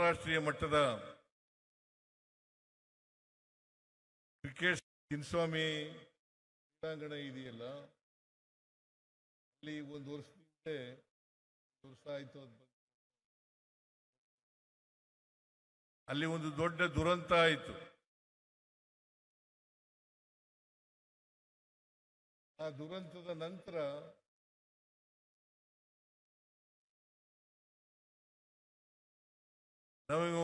ಅಂತಾರಾಷ್ಟ್ರೀಯ ಮಟ್ಟದ ಕ್ರಿಕೆಟ್ ಚಿನ್ನಸ್ವಾಮಿ ಕ್ರೀಡಾಂಗಣ ಇದೆಯಲ್ಲ, ಅಲ್ಲಿ ಒಂದು ವರ್ಷ ಆಯ್ತು. ಅಲ್ಲಿ ಒಂದು ದೊಡ್ಡ ದುರಂತ ಆಯಿತು. ಆ ದುರಂತದ ನಂತರ ನಾವು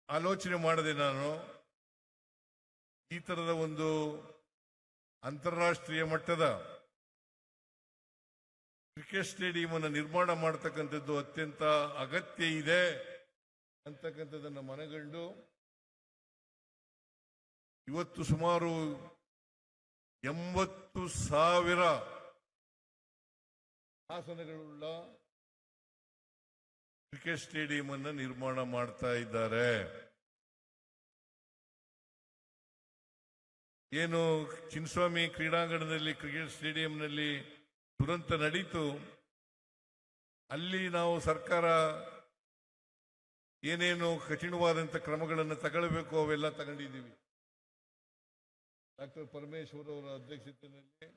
ಆಲೋಚನೆ ಮಾಡಿದೆ. ನಾನು ಈ ತರದ ಒಂದು ಅಂತಾರಾಷ್ಟ್ರೀಯ ಮಟ್ಟದ ಕ್ರಿಕೆಟ್ ಸ್ಟೇಡಿಯಂ ಅನ್ನು ನಿರ್ಮಾಣ ಮಾಡತಕ್ಕಂಥದ್ದು ಅತ್ಯಂತ ಅಗತ್ಯ ಇದೆ ಅಂತಕ್ಕಂಥದ್ದನ್ನು ಮನಗಂಡು ಇವತ್ತು ಸುಮಾರು 80,000 ಆಸನಗಳುಳ್ಳ ಕ್ರಿಕೆಟ್ ಸ್ಟೇಡಿಯಂ ಅನ್ನು ನಿರ್ಮಾಣ ಮಾಡ್ತಾ ಇದ್ದಾರೆ. ಏನು ಚಿನ್ನಸ್ವಾಮಿ ಕ್ರೀಡಾಂಗಣದಲ್ಲಿ ಕ್ರಿಕೆಟ್ ಸ್ಟೇಡಿಯಂನಲ್ಲಿ ದುರಂತ ನಡೀತು, ಅಲ್ಲಿ ನಾವು ಸರ್ಕಾರ ಏನೇನು ಕಠಿಣವಾದಂಥ ಕ್ರಮಗಳನ್ನು ತಗೊಳ್ಬೇಕು ಅವೆಲ್ಲ ತಗೊಂಡಿದ್ದೀವಿ. ಡಾಕ್ಟರ್ ಪರಮೇಶ್ವರ್ ಅವರ ಅಧ್ಯಕ್ಷತೆಯಲ್ಲಿ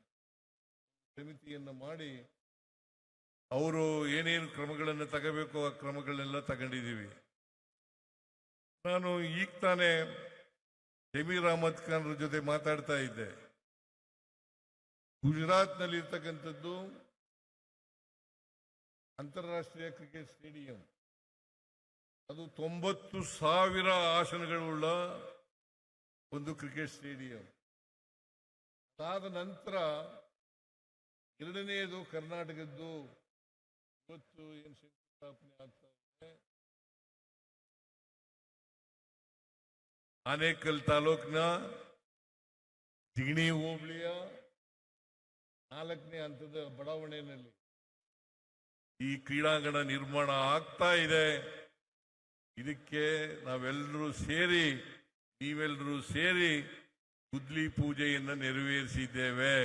ಸಮಿತಿಯನ್ನು ಮಾಡಿ ಅವರು ಏನೇನು ಕ್ರಮಗಳನ್ನು ತಗೋಬೇಕು ಆ ಕ್ರಮಗಳನ್ನೆಲ್ಲ ತಗೊಂಡಿದ್ದೀವಿ. ನಾನು ಈಗ ತಾನೇ ಜಮೀರ್ ಅಹಮದ್ ಖಾನ್ ಜೊತೆ ಮಾತಾಡ್ತಾ ಇದ್ದೆ. ಗುಜರಾತ್ನಲ್ಲಿ ಇರ್ತಕ್ಕಂಥದ್ದು ಅಂತಾರಾಷ್ಟ್ರೀಯ ಕ್ರಿಕೆಟ್ ಸ್ಟೇಡಿಯಂ, ಅದು 90,000 ಆಸನಗಳುಳ್ಳ ಒಂದು ಕ್ರಿಕೆಟ್ ಸ್ಟೇಡಿಯಂ. ಅದಾದ ನಂತರ ಎರಡನೆಯದು ಕರ್ನಾಟಕದ್ದು ಇವತ್ತು ಏನು ಶಂಕುಸ್ಥಾಪನೆ ಆಗ್ತಾ ಇದೆ, ಆನೇಕಲ್ ತಾಲೂಕಿನ ಜಿಗಣಿ ಹೋಬಳಿಯ 4ನೇ ಹಂತದ ಬಡಾವಣೆಯಲ್ಲಿ ಈ ಕ್ರೀಡಾಂಗಣ ನಿರ್ಮಾಣ ಆಗ್ತಾ ಇದೆ. ಇದಕ್ಕೆ ನಾವೆಲ್ಲರೂ ಸೇರಿ, ನೀವೆಲ್ಲರೂ ಸೇರಿ ಗುದ್ಲಿ ಪೂಜೆಯನ್ನು ನೆರವೇರಿಸಿದ್ದೇವೆ.